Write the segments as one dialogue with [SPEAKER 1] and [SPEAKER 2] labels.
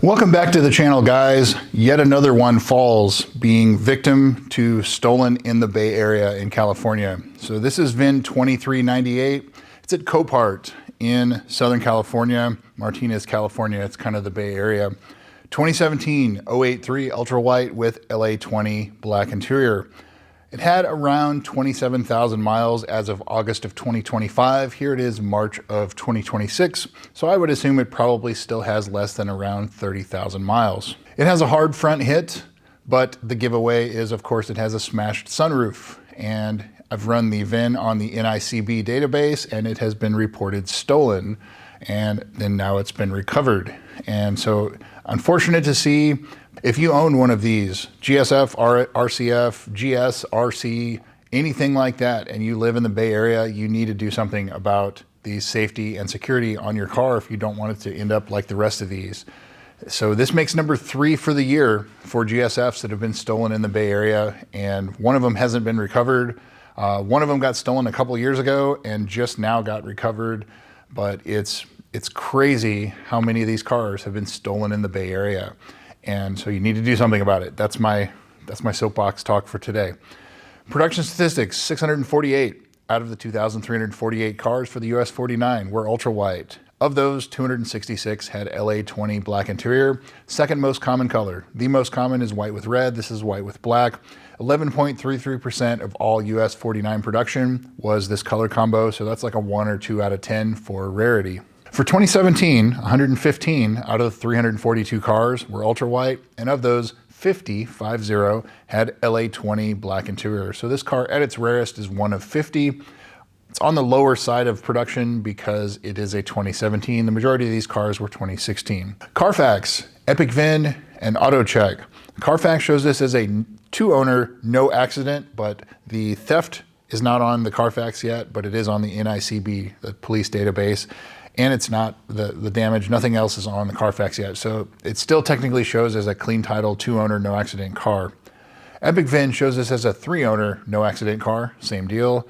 [SPEAKER 1] Welcome back to the channel, guys. Yet another one falls, being victim to stolen in the Bay Area in California. So this is VIN 2398. It's at Copart in Southern California, Martinez, California. It's kind of the Bay Area. 2017 083 Ultra White with LA20 black interior. It had around 27,000 miles as of August of 2025. Here it is March of 2026. So I would assume it probably still has less than around 30,000 miles. It has a hard front hit, but the giveaway is, of course, it has a smashed sunroof. And I've run the VIN on the NICB database and it has been reported stolen. And then now it's been recovered. And so unfortunate to see. If you own one of these, GSF, RCF, GS, RC, anything like that, and you live in the Bay Area, you need to do something about the safety and security on your car if you don't want it to end up like the rest of these. So this makes number 3 for the year for GSFs that have been stolen in the Bay Area, and one of them hasn't been recovered. One of them got stolen a couple years ago and just now got recovered, but it's crazy how many of these cars have been stolen in the Bay Area. And so you need to do something about it. That's my soapbox talk for today. Production statistics, 648 out of the 2,348 cars for the US 49 were ultra white. Of those, 266 had LA20 black interior. Second most common color. The most common is white with red. This is white with black. 11.33% of all US 49 production was this color combo. So that's like a 1 or 2 out of 10 for rarity. For 2017, 115 out of the 342 cars were ultra white, and of those, 50 had LA20 black interior. So this car at its rarest is one of 50. It's on the lower side of production because it is a 2017. The majority of these cars were 2016. Carfax, Epic VIN, and AutoCheck. Carfax shows this as a 2-owner, no accident, but the theft is not on the Carfax yet, but it is on the NICB, the police database. And it's not the damage, nothing else is on the Carfax yet. So it still technically shows as a clean title, 2-owner, no accident car. Epic VIN shows this as a 3-owner, no accident car, same deal.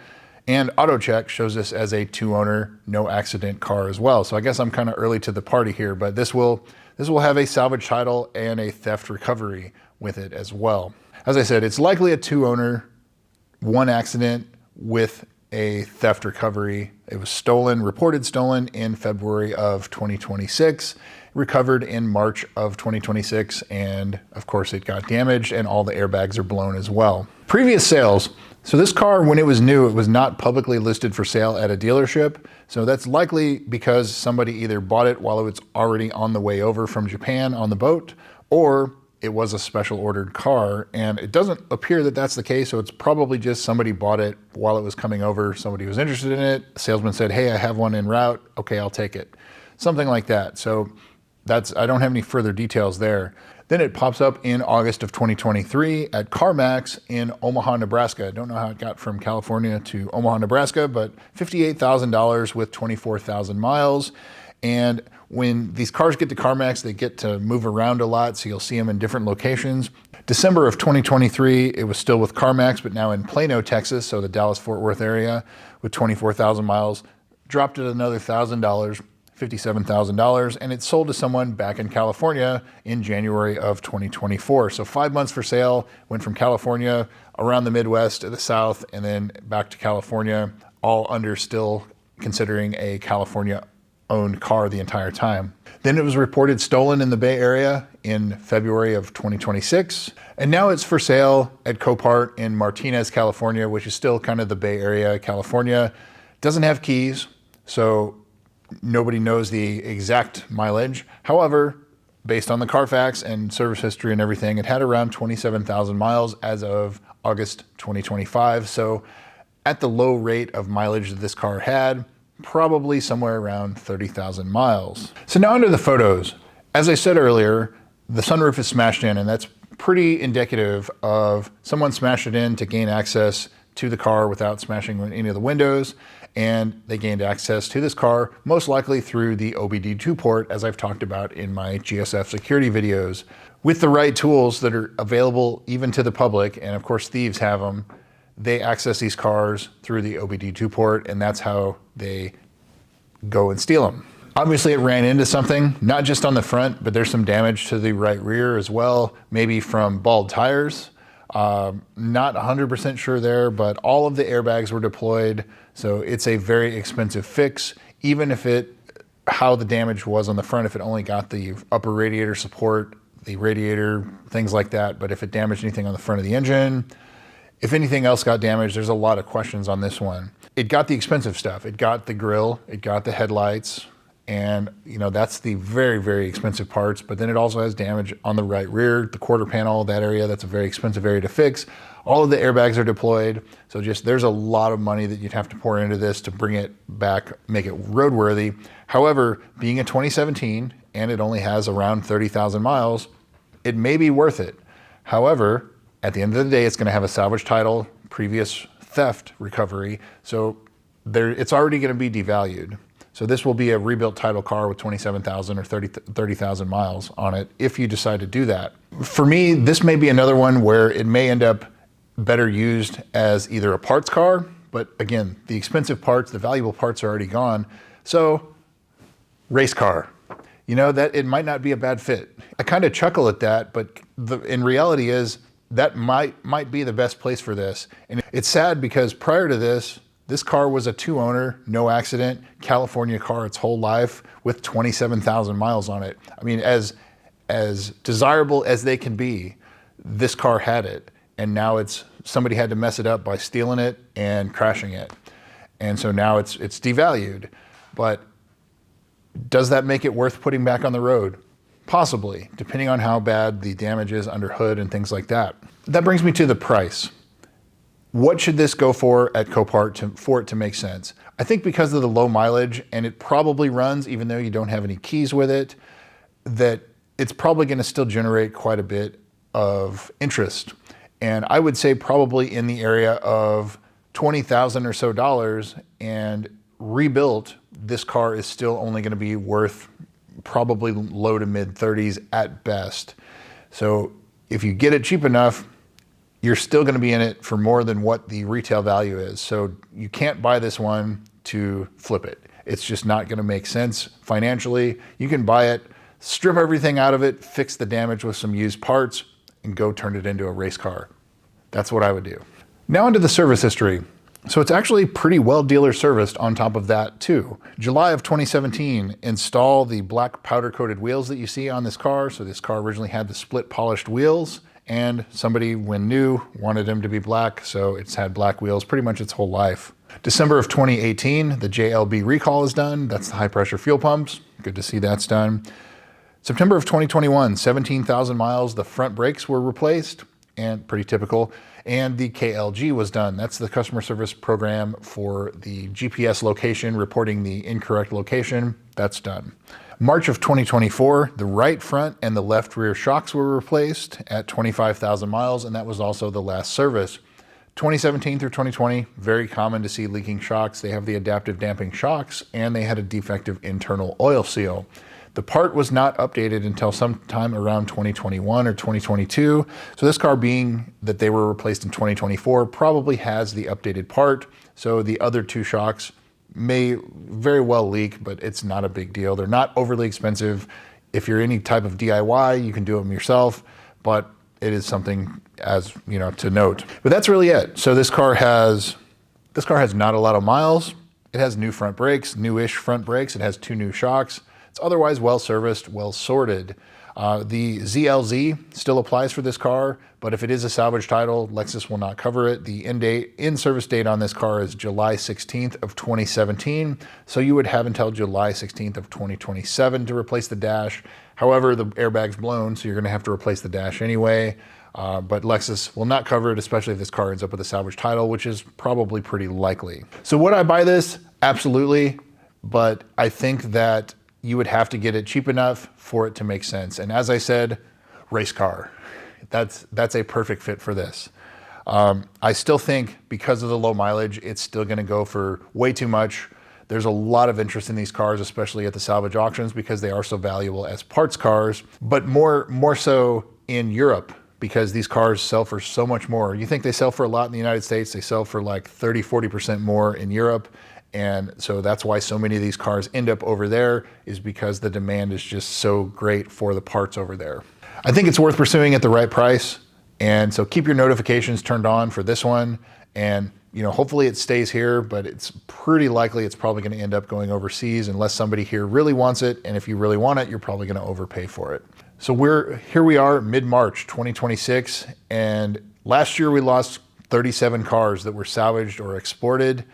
[SPEAKER 1] And AutoCheck shows this as a 2-owner, no accident car as well. So I guess I'm kind of early to the party here, but this will have a salvage title and a theft recovery with it as well. As I said, it's likely a 2-owner, 1 accident with a theft recovery. It was stolen, reported stolen in February of 2026, recovered in March of 2026, and of course it got damaged and all the airbags are blown as well. Previous sales. So this car, when it was new, it was not publicly listed for sale at a dealership. So that's likely because somebody either bought it while it was already on the way over from Japan on the boat, or it was a special ordered car, and it doesn't appear that that's the case. So it's probably just somebody bought it while it was coming over. Somebody was interested in it. The salesman said, hey, I have one en route. Okay, I'll take it. Something like that. So I don't have any further details there. Then it pops up in August of 2023 at CarMax in Omaha, Nebraska. I don't know how it got from California to Omaha, Nebraska, but $58,000 with 24,000 miles. And when these cars get to CarMax, they get to move around a lot, so you'll see them in different locations. December of 2023, it was still with CarMax, but now in Plano, Texas, so the Dallas-Fort Worth area, with 24,000 miles, dropped it another $1,000, $57,000, and it sold to someone back in California in January of 2024. So 5 months for sale, went from California around the Midwest to the South, and then back to California, all under still considering a California owned car the entire time. Then it was reported stolen in the Bay Area in February of 2026. And now it's for sale at Copart in Martinez, California, which is still kind of the Bay Area, California. Doesn't have keys, so nobody knows the exact mileage. However, based on the Carfax and service history and everything, it had around 27,000 miles as of August 2025. So at the low rate of mileage that this car had, probably somewhere around 30,000 miles. So now under the photos. As I said earlier, the sunroof is smashed in, and that's pretty indicative of someone smashed it in to gain access to the car without smashing any of the windows, and they gained access to this car most likely through the OBD2 port, as I've talked about in my GSF security videos. With the right tools that are available even to the public, and of course thieves have them, they access these cars through the OBD2 port, and that's how they go and steal them. Obviously it ran into something, not just on the front, but there's some damage to the right rear as well, maybe from bald tires. Not 100% sure there, but all of the airbags were deployed. So it's a very expensive fix, even if how the damage was on the front, if it only got the upper radiator support, the radiator, things like that. But if it damaged anything on the front of the engine, if anything else got damaged, there's a lot of questions on this one. It got the expensive stuff. It got the grille, it got the headlights, and that's the very, very expensive parts. But then it also has damage on the right rear, the quarter panel, that area. That's a very expensive area to fix. All of the airbags are deployed. So there's a lot of money that you'd have to pour into this to bring it back, make it roadworthy. However, being a 2017 and it only has around 30,000 miles, it may be worth it. However, at the end of the day, it's going to have a salvage title, previous theft recovery. So it's already going to be devalued. So this will be a rebuilt title car with 27,000 or 30,000 miles on it if you decide to do that. For me, this may be another one where it may end up better used as either a parts car, but again, the expensive parts, the valuable parts are already gone. So race car, that it might not be a bad fit. I kind of chuckle at that, but in reality is that might be the best place for this. And it's sad because prior to this car was a 2-owner, no accident, California car its whole life with 27,000 miles on it. I mean, as desirable as they can be, this car had it. And now somebody had to mess it up by stealing it and crashing it. And so now it's devalued. But does that make it worth putting back on the road? Possibly, depending on how bad the damage is under hood and things like that. That brings me to the price. What should this go for at Copart for it to make sense? I think because of the low mileage, and it probably runs even though you don't have any keys with it, that it's probably going to still generate quite a bit of interest. And I would say probably in the area of $20,000 or so, and rebuilt, this car is still only going to be worth probably low to mid 30s at best. So if you get it cheap enough, you're still going to be in it for more than what the retail value is. So you can't buy this one to flip it. It's just not going to make sense financially. You can buy it, strip everything out of it, fix the damage with some used parts, and go turn it into a race car. That's what I would do. Now onto the service history. So it's actually pretty well dealer serviced on top of that too. July of 2017, install the black powder coated wheels that you see on this car. So this car originally had the split polished wheels, and somebody, when new, wanted them to be black. So it's had black wheels pretty much its whole life. December of 2018, the JLB recall is done. That's the high pressure fuel pumps. Good to see that's done. September of 2021, 17,000 miles, the front brakes were replaced, and pretty typical, and the KLG was done. That's the customer service program for the GPS location, reporting the incorrect location. That's done. March of 2024, the right front and the left rear shocks were replaced at 25,000 miles, and that was also the last service. 2017 through 2020, very common to see leaking shocks. They have the adaptive damping shocks, and they had a defective internal oil seal. The part was not updated until sometime around 2021 or 2022. So this car, being that they were replaced in 2024, probably has the updated part. So the other two shocks may very well leak, but it's not a big deal. They're not overly expensive. If you're any type of DIY, you can do them yourself, but it is something to note. But that's really it. So this car has not a lot of miles. It has new front brakes, newish front brakes. It has 2 new shocks. It's otherwise well serviced, well sorted. The ZLZ still applies for this car, but if it is a salvage title, Lexus will not cover it. The in-service date on this car is July 16th of 2017. So you would have until July 16th of 2027 to replace the dash. However, the airbag's blown, so you're gonna have to replace the dash anyway. But Lexus will not cover it, especially if this car ends up with a salvage title, which is probably pretty likely. So would I buy this? Absolutely. But I think that you would have to get it cheap enough for it to make sense. And as I said, race car. That's a perfect fit for this. I still think because of the low mileage, it's still gonna go for way too much. There's a lot of interest in these cars, especially at the salvage auctions, because they are so valuable as parts cars, but more so in Europe, because these cars sell for so much more. You think they sell for a lot in the United States, they sell for like 30, 40% more in Europe. And so that's why so many of these cars end up over there, is because the demand is just so great for the parts over there. I think it's worth pursuing at the right price. And so keep your notifications turned on for this one. And hopefully it stays here, but it's pretty likely it's probably going to end up going overseas unless somebody here really wants it. And if you really want it, you're probably going to overpay for it. So here we are mid-March 2026. And last year we lost 37 cars that were salvaged or exported,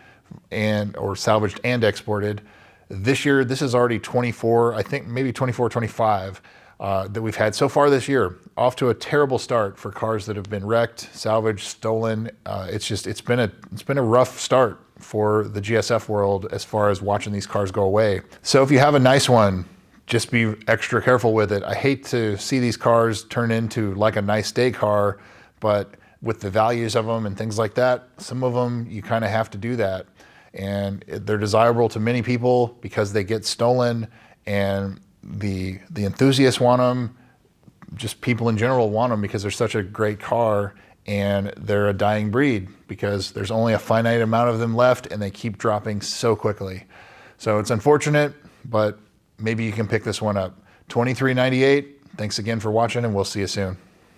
[SPEAKER 1] or salvaged and exported. This year, this is already 24, I think maybe 24, 25 that we've had so far this year. Off to a terrible start for cars that have been wrecked, salvaged, stolen. It's been a rough start for the GSF world as far as watching these cars go away. So if you have a nice one, just be extra careful with it. I hate to see these cars turn into like a nice day car, but with the values of them and things like that, some of them you kind of have to do that. And they're desirable to many people because they get stolen, and the enthusiasts want them. Just people in general want them because they're such a great car, and they're a dying breed because there's only a finite amount of them left and they keep dropping so quickly. So it's unfortunate, but maybe you can pick this one up. $23.98. Thanks again for watching, and we'll see you soon.